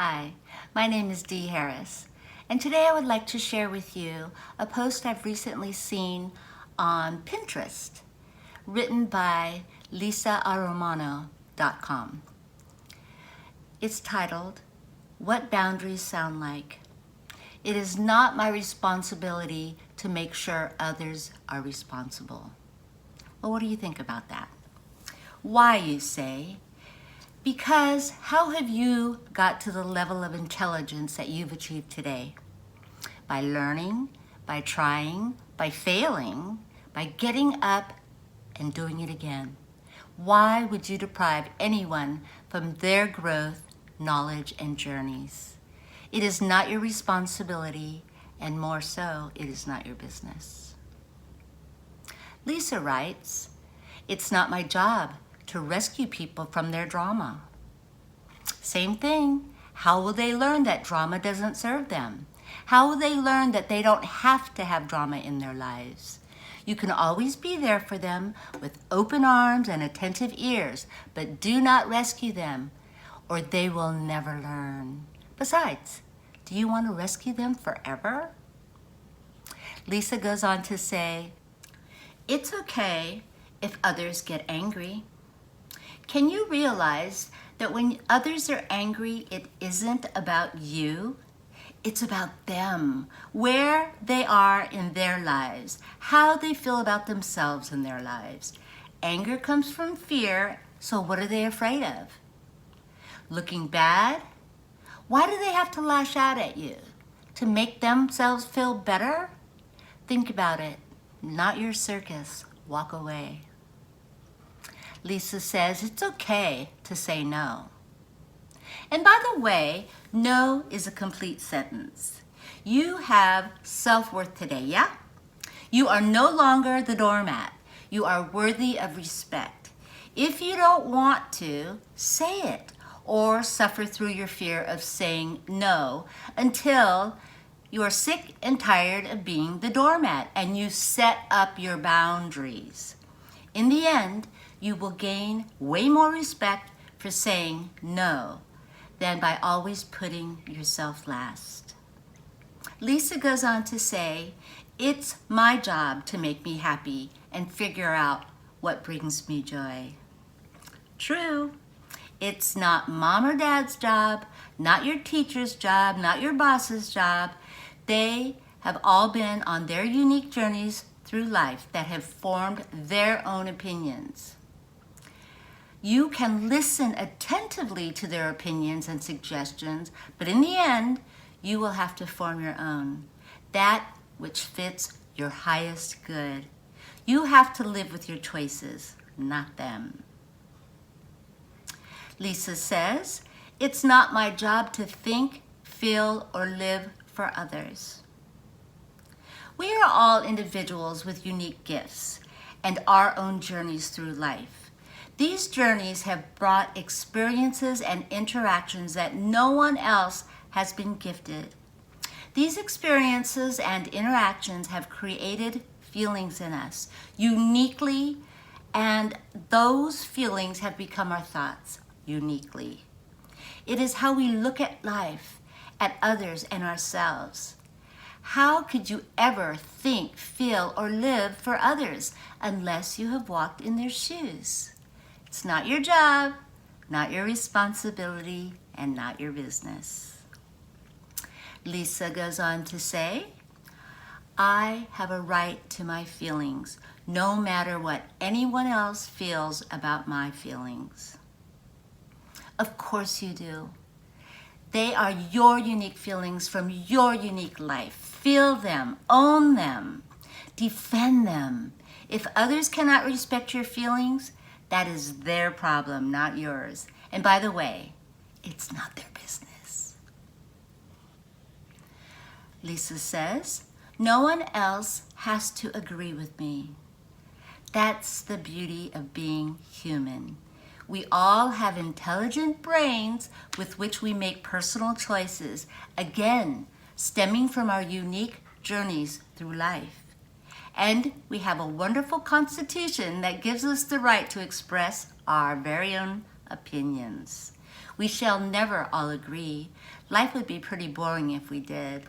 Hi, my name is Dee Harris, and today I would like to share with you a post I've recently seen on Pinterest, written by lisaaaromano.com. It's titled, "What Boundaries Sound Like." It is not my responsibility to make sure others are responsible. Well, what do you think about that? Why, you say? Because how have you got to the level of intelligence that you've achieved today? By learning, by trying, by failing, by getting up and doing it again. Why would you deprive anyone from their growth, knowledge, and journeys? It is not your responsibility, and more so, it is not your business. Lisa writes, "It's not my job to rescue people from their drama." Same thing. How will they learn that drama doesn't serve them? How will they learn that they don't have to have drama in their lives? You can always be there for them with open arms and attentive ears, but do not rescue them, or they will never learn. Besides, do you want to rescue them forever? Lisa goes on to say, "It's okay if others get angry. Can you realize that when others are angry, it isn't about you? It's about them, where they are in their lives, how they feel about themselves in their lives. Anger comes from fear, so what are they afraid of? Looking bad? Why do they have to lash out at you? To make themselves feel better? Think about it. Not your circus. Walk away." Lisa says it's okay to say no. And by the way, no is a complete sentence. You have self-worth today, yeah? You are no longer the doormat. You are worthy of respect. If you don't want to, say it, or suffer through your fear of saying no until you are sick and tired of being the doormat and you set up your boundaries. In the end, you will gain way more respect for saying no than by always putting yourself last. Lisa goes on to say, "It's my job to make me happy and figure out what brings me joy." True. It's not mom or dad's job, not your teacher's job, not your boss's job. They have all been on their unique journeys through life that have formed their own opinions. You can listen attentively to their opinions and suggestions, but in the end, you will have to form your own, that which fits your highest good. You have to live with your choices, not them. Lisa says, "It's not my job to think, feel, or live for others." We are all individuals with unique gifts and our own journeys through life. These journeys have brought experiences and interactions that no one else has been gifted. These experiences and interactions have created feelings in us uniquely, and those feelings have become our thoughts uniquely. It is how we look at life, at others, and ourselves. How could you ever think, feel, or live for others unless you have walked in their shoes? It's not your job, not your responsibility, and not your business. Lisa goes on to say, "I have a right to my feelings, no matter what anyone else feels about my feelings." Of course you do. They are your unique feelings from your unique life. Feel them, own them, defend them. If others cannot respect your feelings, that is their problem, not yours. And by the way, it's not their business. Lisa says, "No one else has to agree with me." That's the beauty of being human. We all have intelligent brains with which we make personal choices, again, stemming from our unique journeys through life. And we have a wonderful constitution that gives us the right to express our very own opinions. We shall never all agree. Life would be pretty boring if we did.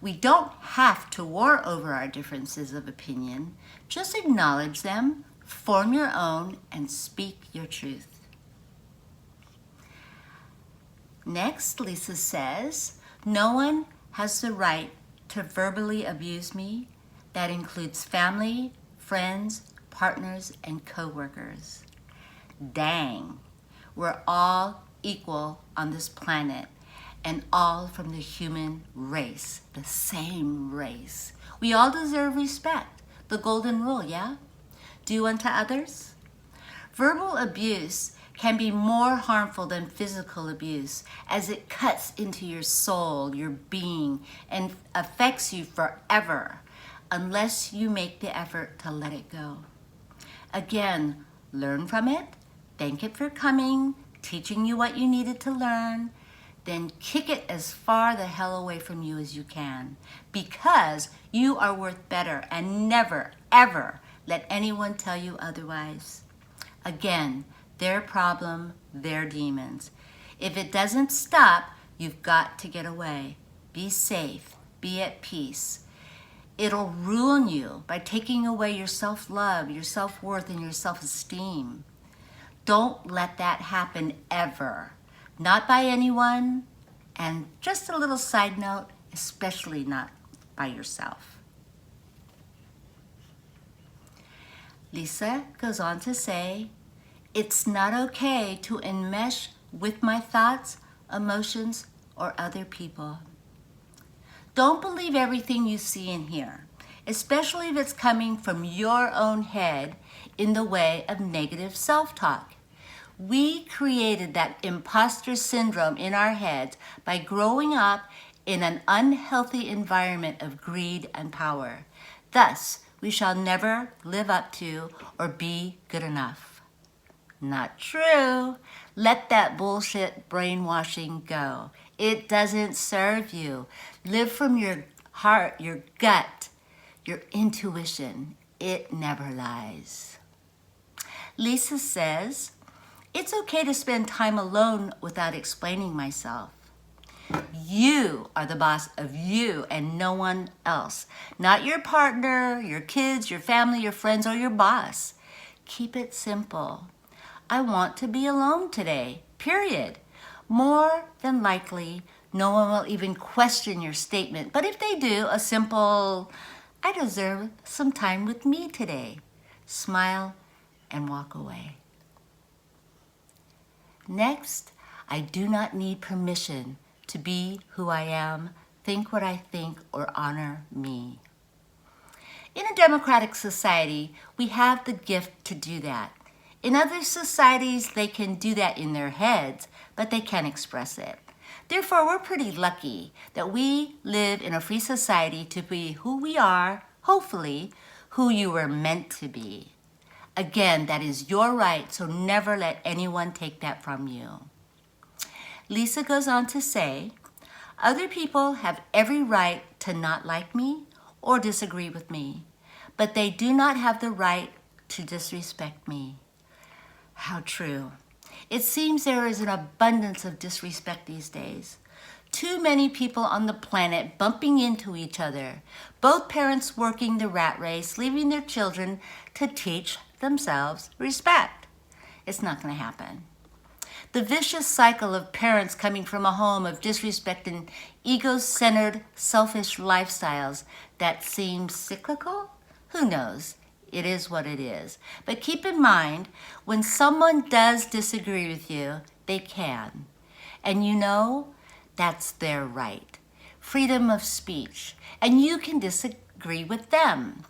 We don't have to war over our differences of opinion. Just acknowledge them, form your own, and speak your truth. Next, Lisa says, no one has the right to verbally abuse me. That includes family, friends, partners, and co-workers. Dang, we're all equal on this planet and all from the human race, the same race. We all deserve respect. The golden rule, yeah? Do unto others. Verbal abuse can be more harmful than physical abuse as it cuts into your soul, your being, and affects you forever unless you make the effort to let it go. Again, learn from it, thank it for coming, teaching you what you needed to learn, then kick it as far the hell away from you as you can, because you are worth better, and never, ever let anyone tell you otherwise. Again, their problem, their demons. If it doesn't stop, you've got to get away. Be safe, be at peace. It'll ruin you by taking away your self-love, your self-worth, and your self-esteem. Don't let that happen ever. Not by anyone, and just a little side note, especially not by yourself. Lisa goes on to say, it's not okay to enmesh with my thoughts, emotions, or other people. Don't believe everything you see and hear, especially if it's coming from your own head in the way of negative self-talk. We created that imposter syndrome in our heads by growing up in an unhealthy environment of greed and power. Thus, we shall never live up to or be good enough. Not true. Let that bullshit brainwashing go. It doesn't serve you. Live from your heart, your gut, your intuition. It never lies. Lisa says, it's okay to spend time alone without explaining myself. You are the boss of you and no one else. Not your partner, your kids, your family, your friends, or your boss. Keep it simple. I want to be alone today, period. More than likely, no one will even question your statement. But if they do, a simple, I deserve some time with me today. Smile and walk away. Next, I do not need permission to be who I am, think what I think, or honor me. In a democratic society, we have the gift to do that. In other societies, they can do that in their heads, but they can't express it. Therefore, we're pretty lucky that we live in a free society to be who we are, hopefully, who you were meant to be. Again, that is your right, so never let anyone take that from you. Lisa goes on to say, other people have every right to not like me or disagree with me, but they do not have the right to disrespect me. How true. It seems there is an abundance of disrespect these days. Too many people on the planet bumping into each other, both parents working the rat race, leaving their children to teach themselves respect. It's not going to happen. The vicious cycle of parents coming from a home of disrespect and ego-centered, selfish lifestyles that seems cyclical? Who knows? It is what it is. But keep in mind, when someone does disagree with you, they can. And you know, that's their right. Freedom of speech. And you can disagree with them.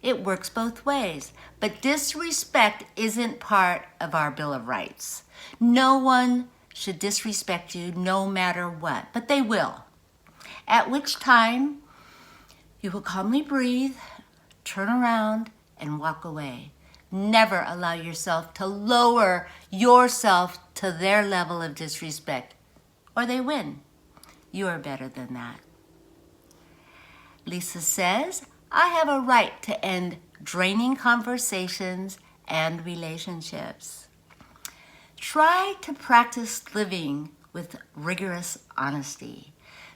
It works both ways. But disrespect isn't part of our Bill of Rights. No one should disrespect you no matter what, but they will. At which time, you will calmly breathe, turn around, and walk away. Never allow yourself to lower yourself to their level of disrespect, or they win. You are better than that. Lisa says, I have a right to end draining conversations and relationships. Try to practice living with rigorous honesty.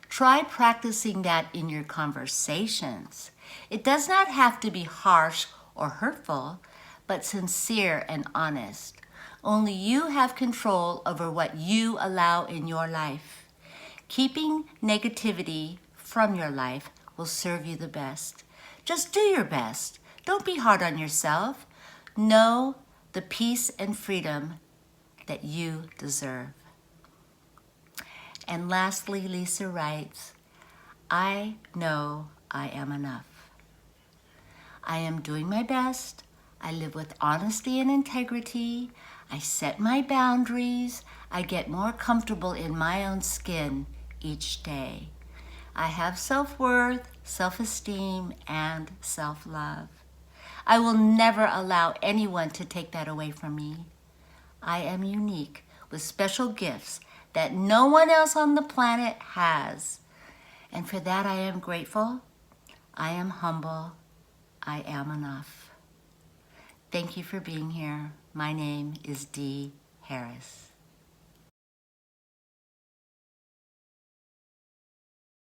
Try practicing that in your conversations. It does not have to be harsh or hurtful, but sincere and honest. Only you have control over what you allow in your life. Keeping negativity from your life will serve you the best. Just do your best. Don't be hard on yourself. Know the peace and freedom that you deserve. And lastly, Lisa writes, I know I am enough. I am doing my best. I live with honesty and integrity. I set my boundaries. I get more comfortable in my own skin each day. I have self-worth, self-esteem, and self-love. I will never allow anyone to take that away from me. I am unique with special gifts that no one else on the planet has. And for that I am grateful. I am humble. I am enough. Thank you for being here. My name is Dee Harris.